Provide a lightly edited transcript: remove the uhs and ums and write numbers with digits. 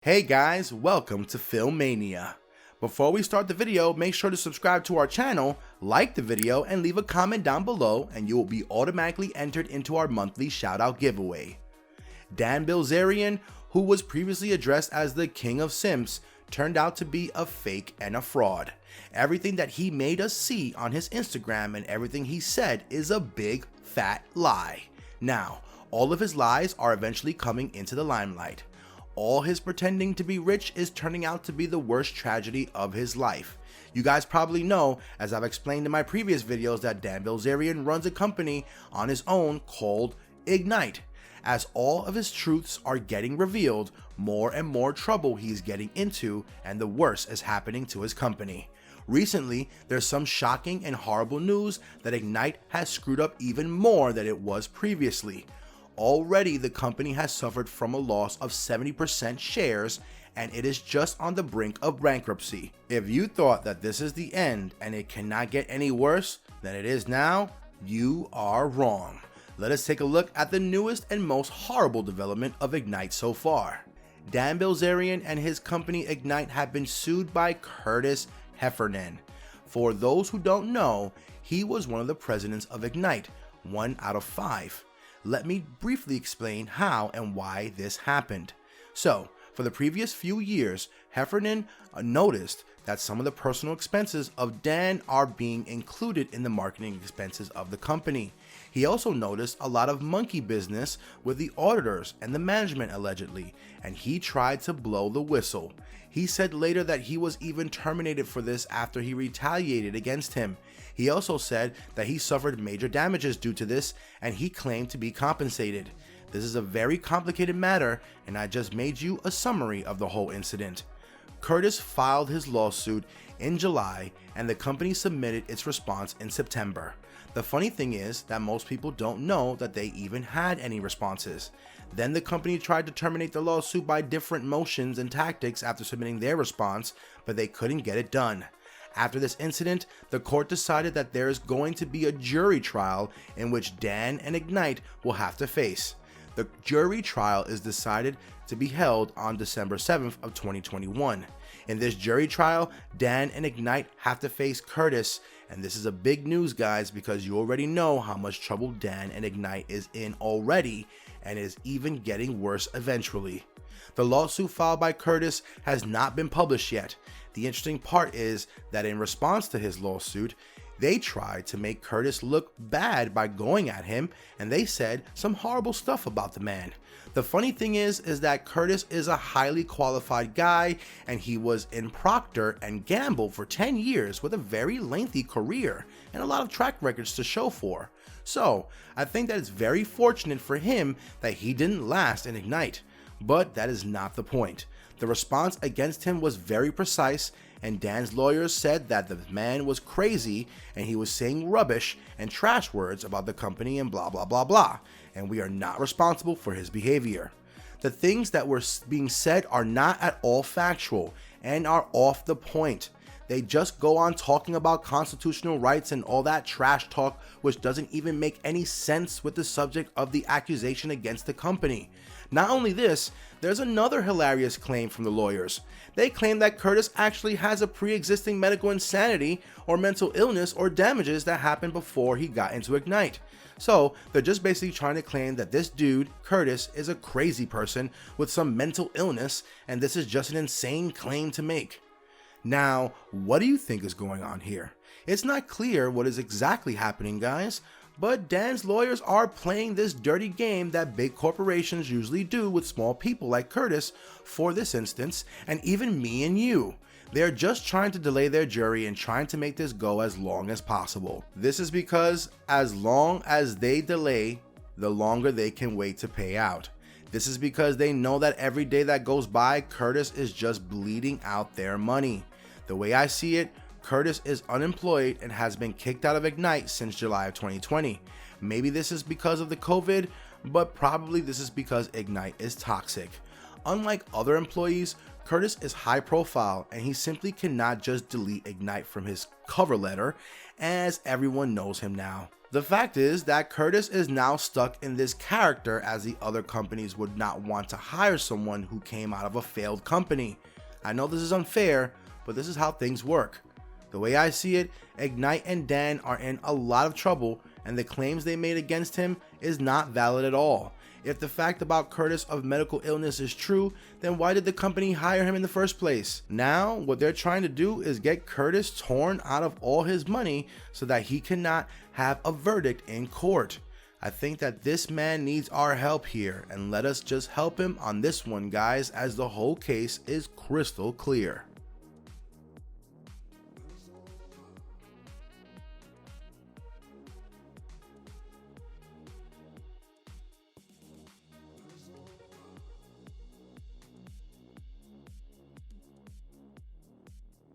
Hey guys, welcome to Mania. Before we start the video, make sure to subscribe to our channel, like the video, and leave a comment down below and you will be automatically entered into our monthly shoutout giveaway. Dan Bilzerian, who was previously addressed as the King of Simps, turned out to be a fake and a fraud. Everything that he made us see on his Instagram and everything he said is a big fat lie. Now, all of his lies are eventually coming into the limelight. All his pretending to be rich is turning out to be the worst tragedy of his life. You guys probably know, as I've explained in my previous videos, that Dan Bilzerian runs a company on his own called Ignite. As all of his truths are getting revealed, more and more trouble he's getting into, and the worst is happening to his company. Recently, there's some shocking and horrible news that Ignite has screwed up even more than it was previously. Already, the company has suffered from a loss of 70% shares, and it is just on the brink of bankruptcy. If you thought that this is the end and it cannot get any worse than it is now, you are wrong. Let us take a look at the newest and most horrible development of Ignite so far. Dan Bilzerian and his company Ignite have been sued by Curtis Heffernan. For those who don't know, he was one of the presidents of Ignite, 1 out of 5. Let me briefly explain how and why this happened. So, for the previous few years, Heffernan noticed that some of the personal expenses of Dan are being included in the marketing expenses of the company. He also noticed a lot of monkey business with the auditors and the management allegedly, and he tried to blow the whistle. He said later that he was even terminated for this after he retaliated against him. He also said that he suffered major damages due to this, and he claimed to be compensated. This is a very complicated matter, and I just made you a summary of the whole incident. Curtis filed his lawsuit in July, and the company submitted its response in September. The funny thing is that most people don't know that they even had any responses. Then the company tried to terminate the lawsuit by different motions and tactics after submitting their response, but they couldn't get it done. After this incident, the court decided that there is going to be a jury trial in which Dan and Ignite will have to face. The jury trial is decided to be held on December 7th of 2021. In this jury trial, Dan and Ignite have to face Curtis, and this is a big news, guys, because you already know how much trouble Dan and Ignite is in already, and is even getting worse eventually. The lawsuit filed by Curtis has not been published yet. The interesting part is that in response to his lawsuit, they tried to make Curtis look bad by going at him, and they said some horrible stuff about the man. The funny thing is that Curtis is a highly qualified guy, and he was in Procter & Gamble for 10 years with a very lengthy career and a lot of track records to show for. So, I think that it's very fortunate for him that he didn't last in Ignite, but that is not the point. The response against him was very precise, and Dan's lawyers said that the man was crazy and he was saying rubbish and trash words about the company and blah blah blah blah, and we are not responsible for his behavior. The things that were being said are not at all factual and are off the point. They just go on talking about constitutional rights and all that trash talk, which doesn't even make any sense with the subject of the accusation against the company. Not only this, there's another hilarious claim from the lawyers. They claim that Curtis actually has a pre-existing medical insanity or mental illness or damages that happened before he got into Ignite. So they're just basically trying to claim that this dude, Curtis, is a crazy person with some mental illness, and this is just an insane claim to make. Now, what do you think is going on here? It's not clear what is exactly happening, guys, but Dan's lawyers are playing this dirty game that big corporations usually do with small people like Curtis for this instance, and even me and you. They're just trying to delay their jury and trying to make this go as long as possible. This is because as long as they delay, the longer they can wait to pay out. This is because they know that every day that goes by, Curtis is just bleeding out their money. The way I see it, Curtis is unemployed and has been kicked out of Ignite since July of 2020. Maybe this is because of the COVID, but probably this is because Ignite is toxic. Unlike other employees, Curtis is high profile and he simply cannot just delete Ignite from his cover letter, as everyone knows him now. The fact is that Curtis is now stuck in this character, as the other companies would not want to hire someone who came out of a failed company. I know this is unfair, but this is how things work. The way I see it, Ignite and Dan are in a lot of trouble, and the claims they made against him is not valid at all. If the fact about Curtis of medical illness is true, then why did the company hire him in the first place? Now, what they're trying to do is get Curtis torn out of all his money so that he cannot have a verdict in court. I think that this man needs our help here, and let us just help him on this one, guys, as the whole case is crystal clear.